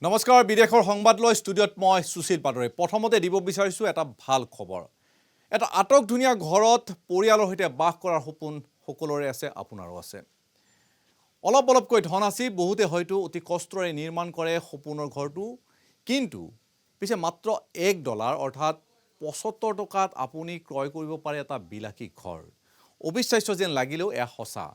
নমস্কাৰ বিদেশৰ সংবাদ লৈ ষ্টুডিঅ'ত মই সুশীল পাটৰে প্ৰথমতে দিব বিচাৰিছো এটা ভাল খবৰ এটা আটক ধুনীয়া ঘৰত পৰিয়ালৰ সৈতে বাস কৰাৰ সপোন সকলোৰে আছে আপোনাৰো আছে অলপকৈ ধন আছে বহুতে হয়তো অতি কষ্টৰে নিৰ্মাণ কৰে সপোনৰ ঘৰটো কিন্তু পিছে মাত্ৰ $1 অৰ্থাৎ 75 টকাত আপুনি ক্ৰয় কৰিব পাৰে এটা বিলাসী ঘৰ অবিশ্বাস্য যেন লাগিলেও এয়া সঁচা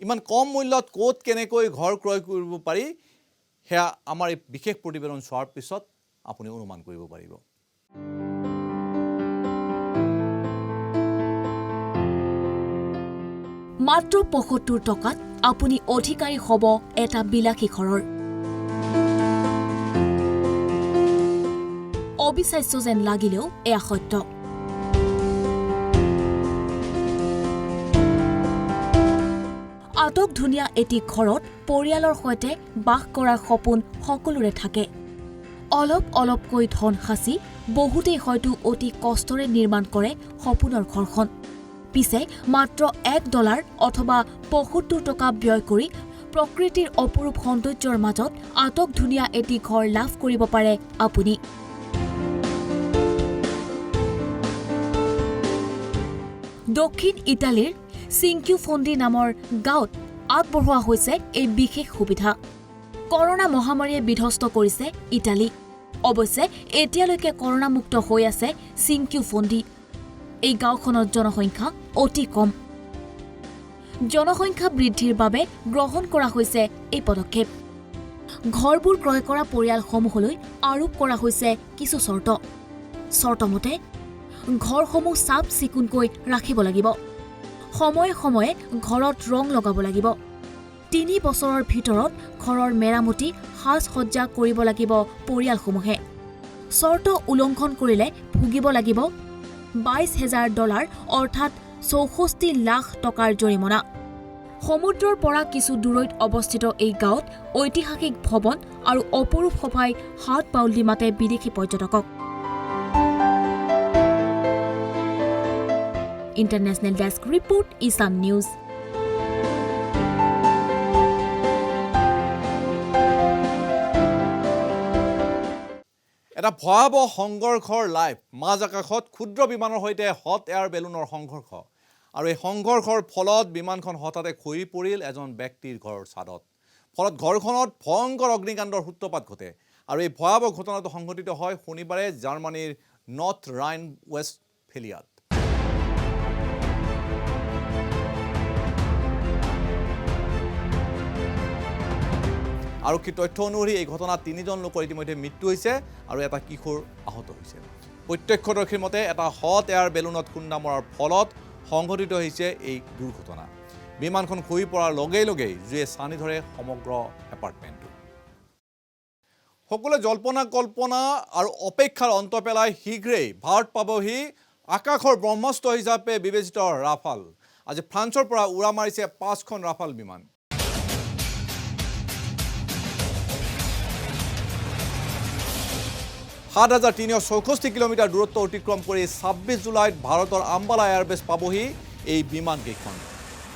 ইমান কম মূল্যত কোট কেনেকৈ ঘৰ ক্ৰয় কৰিব পাৰি হেয়া আমাৰ এই বিশেষ প্ৰতিবেদন চোৱাৰ পিছত আপুনি অনুমান কৰিব পাৰিব মাত্ৰ 75 টকাত আপুনি অধিকাৰী হ'ব এটা বিলাসী ঘৰৰ অবিশ্বাস্য যেন লাগিলেও এয়া সত্য আটক ধুনীয়া এটি ঘৰত পৰিয়ালৰ সৈতে বাস কৰাৰ সপোন সকলোৰে থাকে অলপকৈ ধন সাঁচি বহুতেই হয়তো অতি কষ্টৰে নিৰ্মাণ কৰে সপোনৰ ঘৰখন পিছে মাত্ৰ $1 অথবা 75 টকা ব্যয় কৰি প্ৰকৃতিৰ অপৰূপ সৌন্দৰ্যৰ মাজত আটক ধুনীয়া এটি ঘৰ লাভ কৰিব পাৰে আপুনি দক্ষিণ ইটালীৰ চিংকিউ ফন্ডি নামৰ গাঁৱত আগবঢ়োৱা হৈছে এই বিশেষ সুবিধা কৰোনা মহামাৰীয়ে বিধ্বস্ত কৰিছে ইটালী অৱশ্যে এতিয়ালৈকে কৰোনামুক্ত হৈ আছে চিংকিউ ফন্ডি এই গাঁওখনৰ জনসংখ্যা অতি কম জনসংখ্যা বৃদ্ধিৰ বাবে গ্ৰহণ কৰা হৈছে এই পদক্ষেপ ঘৰবোৰ ক্ৰয় কৰা পৰিয়ালসমূহলৈ আৰোপ কৰা হৈছে কিছু চৰ্তমতে ঘৰসমূহ চাফ চিকুণকৈ ৰাখিব লাগিব সময়ে সময়ে ঘৰত ৰং লগাব লাগিব 3 বছৰৰ ভিতৰত ঘৰৰ মেৰামতি সাজ-সজ্জা কৰিব লাগিব পৰিয়ালসমূহে চৰ্ত উলংঘন কৰিলে ভুগিব লাগিব $22,000 অৰ্থাৎ 64 লাখ টকাৰ জৰিমনা সমুদ্ৰৰ পৰা কিছু দূৰৈত অৱস্থিত এই গাঁৱত ঐতিহাসিক ভৱন আৰু অপৰূপ সভাই হাত পাউল দি মাতে বিদেশী পৰ্যটকক International Desk Report, Isam News. এটা ভয়াবহ সংঘৰ্ষৰ লাইভ মাজ আকাশত ক্ষুদ্ৰ বিমানৰ সৈতে হট এয়াৰ বেলুনৰ সংঘৰ্ষ আৰু এই সংঘৰ্ষৰ ফলত বিমানখন হঠাতে খহি পৰিল এজন ব্যক্তিৰ ঘৰৰ ছাদত ফলত ঘৰখনত ভয়ংকৰ অগ্নিকাণ্ডৰ সূত্ৰপাত ঘটে আৰু এই ভয়াবহ ঘটনাটো সংঘটিত হয় শনিবাৰে জাৰ্মানীৰ নৰ্থ ৰাইন ৱেষ্টফেলিয়াত আৰক্ষী তথ্য অনুসৰি এই ঘটনাত 3জন লোকৰ ইতিমধ্যে মৃত্যু হৈছে আৰু এটা কিশোৰ আহত হৈছে প্ৰত্যক্ষদৰ্শীৰ মতে এটা হট এয়াৰ বেলুনত খুন্দা মৰাৰ ফলত সংঘটিত হৈছে এই দুৰ্ঘটনা বিমানখন খহি পৰাৰ লগে জুয়ে ছানি ধৰে সমগ্ৰ এপাৰ্টমেণ্টটো সকলোৱে জল্পনা আৰু অপেক্ষাৰ অন্ত পেলাই শীঘ্ৰেই ভাৰত পাবহি আকাশৰ ব্ৰহ্মাস্ত্ৰ হিচাপে বিবেচিত ৰাফাল আজি ফ্ৰান্সৰ পৰা উৰা মাৰিছে 5খন ৰাফাল বিমান সাত 7,364 কিলোমিটাৰ দূৰত্ব অতিক্ৰম কৰি 26 জুলাইত ভাৰতৰ আম্বালা এয়াৰবেছ পাবহি এই বিমানকেইখন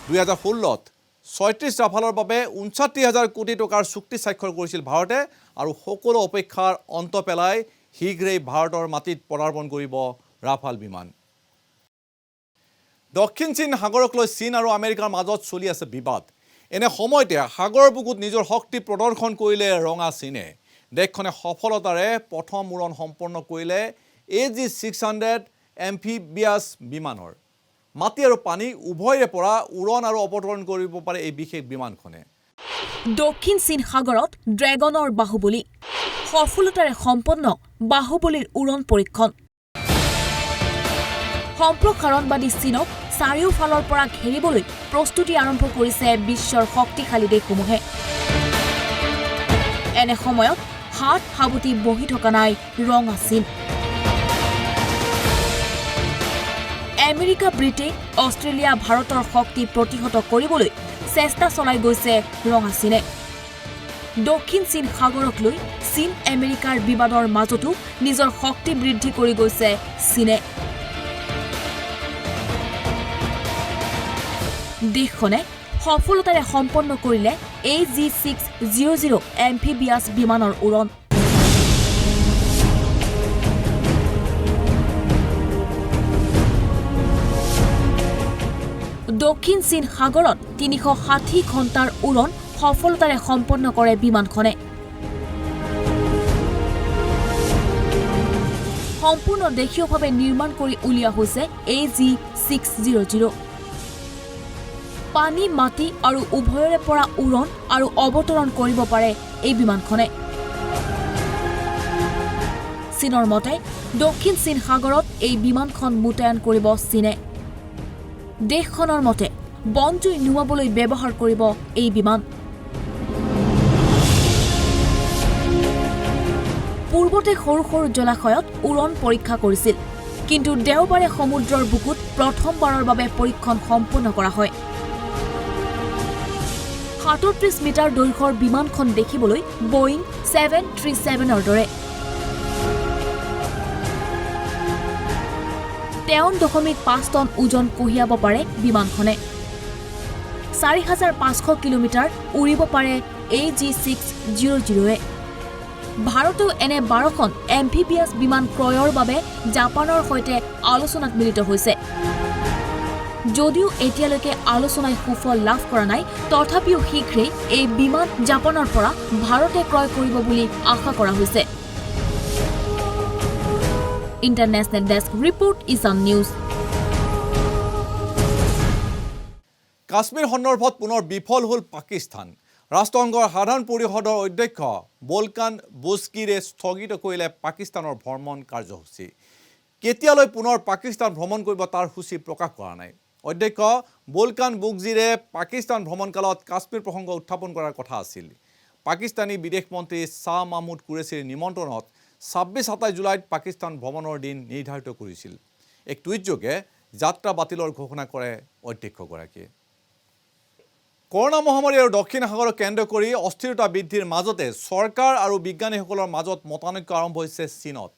2016ত 36 ৰাফালৰ বাবে 59,000 কোটি টকাৰ চুক্তি স্বাক্ষৰ কৰিছিল ভাৰতে আৰু সকলো অপেক্ষাৰ অন্ত পেলাই শীঘ্ৰেই ভাৰতৰ মাটিত পদাৰ্পণ কৰিব ৰাফাল বিমান দক্ষিণ চীন সাগৰক লৈ চীন আৰু আমেৰিকাৰ মাজত চলি আছে বিবাদ এনে সময়তে সাগৰৰ বুকুত নিজৰ শক্তি প্ৰদৰ্শন কৰিলে ৰঙা চীনে দেশখনে সফলতাৰে প্ৰথম উৰণ সম্পন্ন কৰিলে AG-600 এম্ফিবিয়াছ বিমানৰ মাটি আৰু পানী উভয়ৰে পৰা উৰণ আৰু অৱতৰণ কৰিব পাৰে এই বিশেষ বিমানখনে দক্ষিণ চীন সাগৰত ড্ৰেগনৰ বাহুবলী সফলতাৰে সম্পন্ন বাহুবলীৰ উৰণ পৰীক্ষণ সম্প্ৰসাৰণবাদী চীনক চাৰিওফালৰ পৰা ঘেৰিবলৈ প্ৰস্তুতি আৰম্ভ কৰিছে বিশ্বৰ শক্তিশালী দেশসমূহে এনে সময়ত হাত সাবতি বহি থকা নাই ৰঙা চীন আমেৰিকা ব্ৰিটেইন অষ্ট্ৰেলিয়া ভাৰতৰ শক্তি প্ৰতিহত কৰিবলৈ চেষ্টা চলাই গৈছে ৰঙা চীনে দক্ষিণ চীন সাগৰক লৈ চীন আমেৰিকাৰ বিবাদৰ মাজতো নিজৰ শক্তি বৃদ্ধি কৰি গৈছে চীনে দেশখনে সফলতাৰে সম্পন্ন কৰিলে AG-600 এম্ফিবিয়াছ বিমানৰ উৰণ দক্ষিণ চীন সাগৰত 360 ঘণ্টাৰ উৰণ সফলতাৰে সম্পন্ন কৰে বিমানখনে। সম্পূৰ্ণ দেশীয়ভাৱে নিৰ্মাণ কৰি উলিওৱা হৈছে AG600। পানী, মাটি আৰু উভয়ৰে পৰা উৰণ আৰু অৱতৰণ কৰিব পাৰে এই বিমানখনে। চীনৰ মতে দক্ষিণ চীন সাগৰত এই বিমানখন মোতায়েন কৰিব চীনে। দেশখনৰ মতে বনজুই নুমাবলৈ ব্যৱহাৰ কৰিব এই বিমান। পূৰ্বতে সৰু সৰু জলাশয়ত উৰণ পৰীক্ষা কৰিছিল, কিন্তু দেওবাৰে সমুদ্ৰৰ বুকুত প্ৰথমবাৰৰ বাবে পৰীক্ষণ সম্পন্ন কৰা হয়। 37 মিটাৰ দৈৰ্ঘ্যৰ বিমানখন দেখিবলৈ বয়িং 737ৰ দৰে। 53.5 টন ওজন কঢ়িয়াব পাৰে বিমানখনে। 4,500 কিলোমিটাৰ উৰিব পাৰে AG600-এ। ভাৰতেও এনে 12খন এম্ফিবিয়াছ বিমান ক্ৰয়ৰ বাবে জাপানৰ সৈতে আলোচনাত মিলিত হৈছে। যদিও এতিয়ালৈকে আলোচনাই সুফল লাভ কৰা নাই, তথাপিও শীঘ্ৰেই এই বিমান জাপানৰ পৰা ভাৰতে ক্ৰয় কৰিব বুলি আশা কৰা হৈছে। ইণ্টাৰনেশ্যনেল ডেস্ক ৰিপৰ্ট, ইছান নিউজ। কাশ্মীৰ সন্দৰ্ভত পুনৰ বিফল হ'ল পাকিস্তান। ৰাষ্ট্ৰসংঘৰ সাধাৰণ পৰিষদৰ অধ্যক্ষ বলকান বুজকিৰে স্থগিত কৰিলে পাকিস্তানৰ ভ্ৰমণ কাৰ্যসূচী। কেতিয়ালৈ পুনৰ পাকিস্তান ভ্ৰমণ কৰিব তাৰ সূচী প্ৰকাশ কৰা নাই। অধ্যক্ষ বলকান বুজকিৰে পাকিস্তান ভ্ৰমণকালত কাশ্মীৰ প্ৰসংগ উত্থাপন কৰাৰ কথা আছিল। পাকিস্তানী বিদেশ মন্ত্ৰী শ্বাহ মাহমুদ কুৰেশ্বীৰ নিমন্ত্ৰণত 26-27 জুলাইত পাকিস্তান ভ্ৰমণৰ দিন নিৰ্ধাৰিত কৰিছিল। এক টুইটযোগে যাত্ৰা বাতিলৰ ঘোষণা কৰে অধ্যক্ষগৰাকীয়ে। কৰোনা মহামাৰী আৰু দক্ষিণ সাগৰক কেন্দ্ৰ কৰি অস্থিৰতা বৃদ্ধিৰ মাজতে চৰকাৰ আৰু বিজ্ঞানীসকলৰ মাজত মতানৈক্য আৰম্ভ হৈছে চীনত।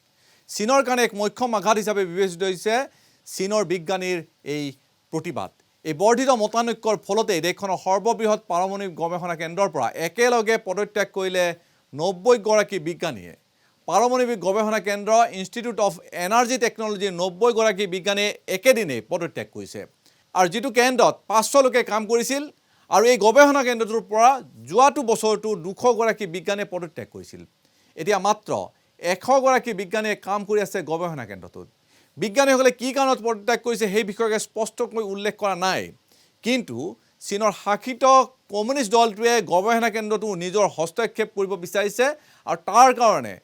চীনৰ কাৰণে এক মোক্ষম আঘাত হিচাপে বিবেচিত হৈছে চীনৰ বিজ্ঞানীৰ এই প্ৰতিবাদ। এই বৰ্ধিত মতানৈক্যৰ ফলতেই দেশখনৰ সৰ্ববৃহৎ পাৰমাণৱিক গৱেষণা কেন্দ্ৰৰ পৰা একেলগে পদত্যাগ কৰিলে 90গৰাকী বিজ্ঞানীয়ে। পাৰমাণৱিক গৱেষণা কেন্দ্ৰ ইনষ্টিটিউট অফ এনাৰ্জি টেকনলজিৰ 90গৰাকী বিজ্ঞানীয়ে একেদিনেই পদত্যাগ কৰিছে। আৰু যিটো কেন্দ্ৰত 500 লোকে কাম কৰিছিল, আৰু এই গৱেষণা কেন্দ্ৰটোৰ পৰা যোৱাটো বছৰটো 200গৰাকী বিজ্ঞানীয়ে পদত্যাগ কৰিছিল। এতিয়া মাত্ৰ 100গৰাকী বিজ্ঞানীয়ে কাম কৰি আছে গৱেষণা কেন্দ্ৰটোত। বিজ্ঞানীসকলে কি কাৰণত পদত্যাগ কৰিছে সেই বিষয়ে স্পষ্টকৈ উল্লেখ কৰা নাই, কিন্তু চীনৰ শাসিত কমিউনিষ্ট দলটোৱে গৱেষণা কেন্দ্ৰটো নিজৰ হস্তক্ষেপ কৰিব বিচাৰিছে আৰু তাৰ কাৰণে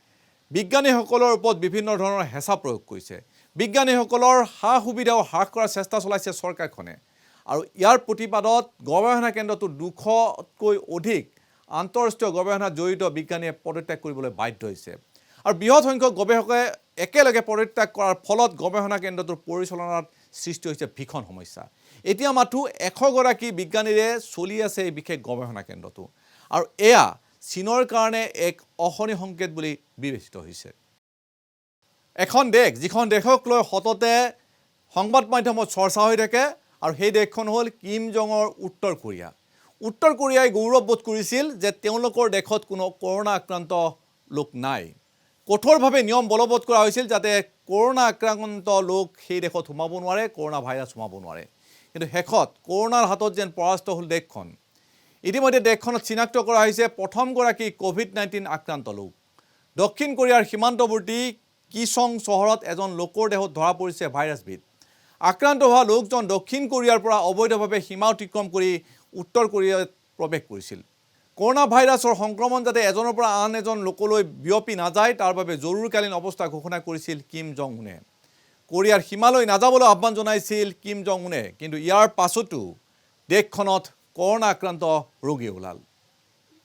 বিজ্ঞানীসকলৰ ওপৰত বিভিন্ন ধৰণৰ হেঁচা প্ৰয়োগ কৰিছে। বিজ্ঞানীসকলৰ সা সুবিধাও হ্ৰাস কৰাৰ চেষ্টা চলাইছে চৰকাৰখনে। আৰু ইয়াৰ প্ৰতিবাদত গৱেষণা কেন্দ্ৰটো 200তকৈ অধিক আন্তঃৰাষ্ট্ৰীয় গৱেষণাত জড়িত বিজ্ঞানীয়ে পদত্যাগ কৰিবলৈ বাধ্য হৈছে। আৰু বৃহৎ সংখ্যক গৱেষকে একেলগে পদত্যাগ কৰাৰ ফলত গৱেষণা কেন্দ্ৰটোৰ পৰিচালনাত সৃষ্টি হৈছে ভীষণ সমস্যা। এতিয়া মাথো 100গৰাকী বিজ্ঞানীৰে চলি আছে এই বিশেষ গৱেষণা কেন্দ্ৰটো, আৰু এয়া চীনৰ কাৰণে এক অশনি সংকেত বুলি বিবেচিত হৈছে। এখন দেশ যিখন দেশক লৈ সততে সংবাদ মাধ্যমত চৰ্চা হৈ থাকে, আৰু সেই দেশখন হ'ল কিম জঙৰ উত্তৰ কোৰিয়া। উত্তৰ কোৰিয়াই গৌৰৱবোধ কৰিছিল যে তেওঁলোকৰ দেশত কোনো কৰোনা আক্ৰান্ত লোক নাই। কঠোৰভাৱে নিয়ম বলবৎ কৰা হৈছিল যাতে কৰোনা আক্ৰান্ত লোক সেই দেশত সোমাব নোৱাৰে, কৰোনা ভাইৰাছ সোমাব নোৱাৰে। কিন্তু শেষত কৰোনাৰ হাতত যেন পৰাস্ত হ'ল দেশখন। ইতিমধ্যে দেশখনত চিনাক্ত কৰা হৈছে প্ৰথমগৰাকী COVID-19 আক্ৰান্ত লোক। দক্ষিণ কোৰিয়াৰ সীমান্তৱৰ্তী কিচং চহৰত এজন লোকৰ দেহত ধৰা পৰিছে ভাইৰাছবিধ। আক্ৰান্ত হোৱা লোকজন দক্ষিণ কোৰিয়াৰ পৰা অবৈধভাৱে সীমা অতিক্ৰম কৰি উত্তৰ কোৰিয়াত প্ৰৱেশ কৰিছিল। কৰোনা ভাইৰাছৰ সংক্ৰমণ যাতে এজনৰ পৰা আন এজন লোকলৈ বিয়পি নাযায় তাৰ বাবে জৰুৰীকালীন অৱস্থা ঘোষণা কৰিছিল কিম জং উনে। কোৰিয়াৰ সীমালৈ নাযাবলৈ আহ্বান জনাইছিল কিম জং উনে, কিন্তু ইয়াৰ পাছতো দেশখনত কৰোনা আক্ৰান্ত ৰোগী ওলাল।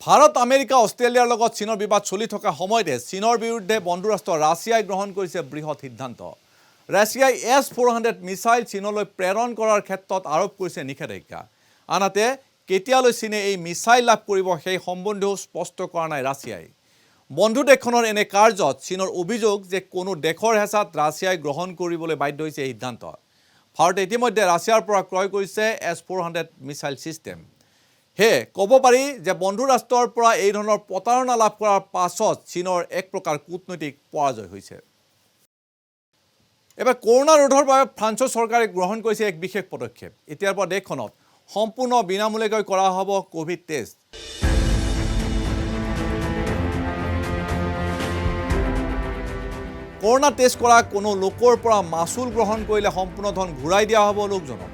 ভাৰত, আমেৰিকা, অষ্ট্ৰেলিয়াৰ লগত চীনৰ বিবাদ চলি থকা সময়তে চীনৰ বিৰুদ্ধে বন্ধু ৰাষ্ট্ৰ ৰাছিয়াই গ্ৰহণ কৰিছে বৃহৎ সিদ্ধান্ত। ৰাছিয়াই S-400 মিছাইল চীনলৈ প্ৰেৰণ কৰাৰ ক্ষেত্ৰত আৰোপ কৰিছে নিষেধাজ্ঞা। আনহাতে কেতিয়ালৈ চীনে এই মিছাইল লাভ কৰিব সেই সম্বন্ধেও স্পষ্ট কৰা নাই ৰাছিয়াই। বন্ধু দেশখনৰ এনে কাৰ্যত চীনৰ অভিযোগ যে কোনো দেশৰ হেঁচাত ৰাছিয়াই গ্ৰহণ কৰিবলৈ বাধ্য হৈছে এই সিদ্ধান্ত। ভাৰতে ইতিমধ্যে ৰাছিয়াৰ পৰা ক্ৰয় কৰিছে S-400 মিছাইল ছিষ্টেম। সেয়ে ক'ব পাৰি যে বন্ধু ৰাষ্ট্ৰৰ পৰা এই ধৰণৰ প্ৰতাৰণা লাভ কৰাৰ পাছত চীনৰ এক প্ৰকাৰ কূটনৈতিক পৰাজয় হৈছে। এবাৰ কৰোনা ৰোধৰ বাবে ফ্ৰান্সৰ চৰকাৰে গ্ৰহণ কৰিছে এক বিশেষ পদক্ষেপ এতিয়াৰ পৰা দেশখনত সম্পূৰ্ণ বিনামূলীয়াকৈ কৰা হ'ব কোভিড টেষ্ট কৰোনা টেষ্ট কৰা কোনো লোকৰ পৰা মাচুল গ্ৰহণ কৰিলে সম্পূৰ্ণ ধন ঘূৰাই দিয়া হ'ব লোকজনক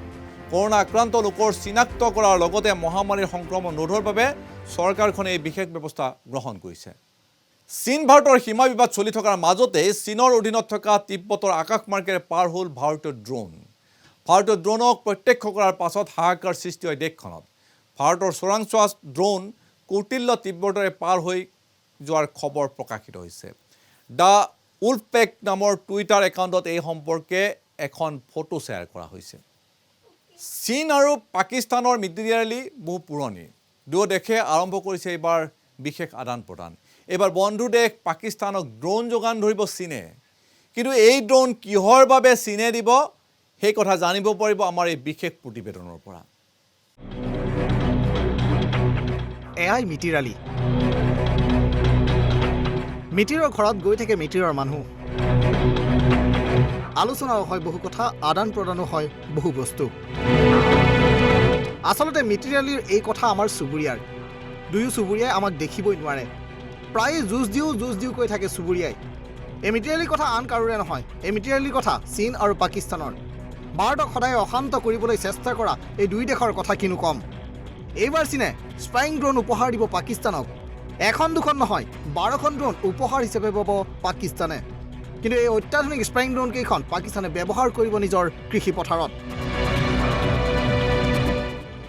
কৰোনা আক্ৰান্ত লোকৰ চিনাক্ত কৰাৰ লগতে মহামাৰীৰ সংক্ৰমণ ৰোধৰ বাবে চৰকাৰখনে এই বিশেষ ব্যৱস্থা গ্ৰহণ কৰিছে চীন ভাৰতৰ সীমা বিবাদ চলি থকাৰ মাজতে চীনৰ অধীনত থকা তিব্বতৰ আকাশমাৰ্গেৰে পাৰ হ'ল ভাৰতীয় ড্ৰোনক প্ৰত্যক্ষ কৰাৰ পাছত হাহাকাৰ সৃষ্টি হয় দেশখনত ভাৰতৰ চোৰাংচোৱা ড্ৰোন কৌটিল্য তিব্বতৰে পাৰ হৈ যোৱাৰ খবৰ প্ৰকাশিত হৈছে দ্য উলফপেক নামৰ টুইটাৰ একাউণ্টত এই সম্পৰ্কে এখন ফটো শ্বেয়াৰ কৰা হৈছে চীন আৰু পাকিস্তানৰ মিত্ৰতালি বহু পুৰণি দুয়ো দেশে আৰম্ভ কৰিছে এইবাৰ বিশেষ আদান প্ৰদান এইবাৰ বন্ধু দেশ পাকিস্তানক ড্ৰোন যোগান ধৰিব চীনে কিন্তু এই ড্ৰোন কিহৰ বাবে চীনে দিব সেই কথা জানিব পাৰিব আমাৰ এই বিশেষ প্ৰতিবেদনৰ পৰা এআই মিতিৰালি মিতিৰৰ ঘৰত গৈ থাকে মিতিৰৰ মানুহ আলোচনাও হয় বহু কথা আদান প্ৰদানো হয় বহু বস্তু আচলতে মিতিৰালিৰ এই কথা আমাৰ চুবুৰীয়াৰ দুয়ো চুবুৰীয়াই আমাক দেখিবই নোৱাৰে প্ৰায় যুঁজ দিও কৈ থাকে চুবুৰীয়াই এই মিতিৰালিৰ কথা আন কাৰোৰে নহয় এই মিতিৰালিৰ কথা চীন আৰু পাকিস্তানৰ ভাৰতক সদায় অশান্ত কৰিবলৈ চেষ্টা কৰা এই দুই দেশৰ কথা কিনো কম এইবাৰ চীনে স্পাইং ড্ৰোন উপহাৰ দিব পাকিস্তানক এখন দুখন নহয় 12খন ড্ৰোন উপহাৰ হিচাপে পাব পাকিস্তানে কিন্তু এই অত্যাধুনিক স্পাইং ড্ৰোন কেইখন পাকিস্তানে ব্যৱহাৰ কৰিব নিজৰ কৃষি পথাৰত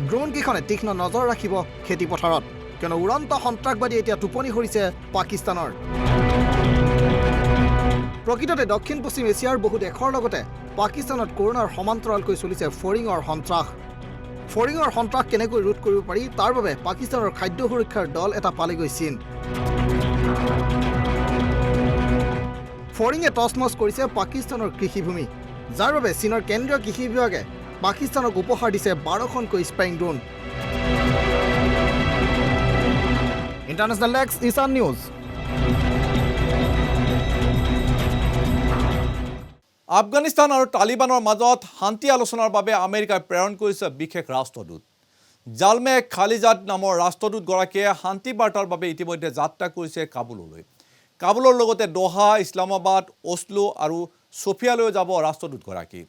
ড্ৰোন কেইখনে তীক্ষ্ণ নজৰ ৰাখিব খেতি পথাৰত কিয়নো উড়ন্ত সন্ত্ৰাসবাদী এতিয়া টোপনি সৰিছে পাকিস্তানৰ প্ৰকৃততে দক্ষিণ পশ্চিম এছিয়াৰ বহু দেশৰ লগতে পাকিস্তানত কৰোনাৰ সমান্তৰালকৈ চলিছে ফৰিঙৰ সন্ত্ৰাস কেনেকৈ ৰোধ কৰিব পাৰি তাৰ বাবে পাকিস্তানৰ খাদ্য সুৰক্ষাৰ দল এটা পালেগৈ চীন ফৰিঙে টচমচ কৰিছে পাকিস্তানৰ কৃষিভূমি যাৰ বাবে চীনৰ কেন্দ্ৰীয় কৃষি বিভাগে পাকিস্তানক উপহাৰ দিছে 12খনকৈ স্পাইং ড্ৰোন ইণ্টাৰনেশ্যনেল ডেস্ক ইছান নিউজ আফগানিস্তান আৰু তালিবানৰ মাজত শান্তি আলোচনাৰ বাবে আমেৰিকাই প্ৰেৰণ কৰিছে বিশেষ ৰাষ্ট্ৰদূত জালমে খালিজাদ নামৰ ৰাষ্ট্ৰদূতগৰাকীয়ে শান্তি বাৰ্তাৰ বাবে ইতিমধ্যে যাত্ৰা কৰিছে কাবুলৰ লগতে দোহা ইছলামাবাদ অছলো আৰু ছফিয়ালৈ যাব ৰাষ্ট্ৰদূতগৰাকী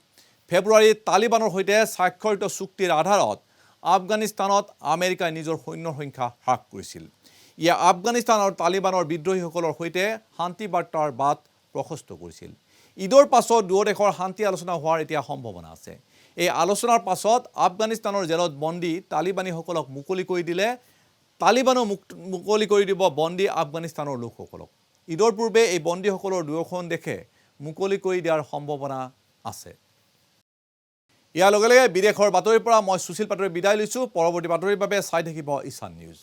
ফেব্ৰুৱাৰীত তালিবানৰ সৈতে স্বাক্ষৰিত চুক্তিৰ আধাৰত আফগানিস্তানত আমেৰিকাই নিজৰ সৈন্যৰ সংখ্যা হ্ৰাস কৰিছিল ইয়ে আফগানিস্তান আৰু তালিবানৰ বিদ্ৰোহীসকলৰ সৈতে শান্তি বাৰ্তাৰ বাট প্ৰশস্ত কৰিছিল ঈদৰ পাছত দুয়ো দেশৰ শান্তি আলোচনা হোৱাৰ এতিয়া সম্ভাৱনা আছে এই আলোচনাৰ পাছত আফগানিস্তানৰ জেলত বন্দী তালিবানীসকলক মুকলি কৰি দিলে তালিবানো মুকলি কৰি দিব বন্দী আফগানিস্তানৰ লোকসকলক ঈদৰ পূৰ্বে এই বন্দীসকলৰ দুয়োখন দেশে মুকলি কৰি দিয়াৰ সম্ভাৱনা আছে ইয়াৰ লগে লগে বিদেশৰ বাতৰিৰ পৰা মই সুশীল পাটোৱাৰী বিদায় লৈছোঁ পৰৱৰ্তী বাতৰিৰ বাবে চাই থাকিব ইছান নিউজ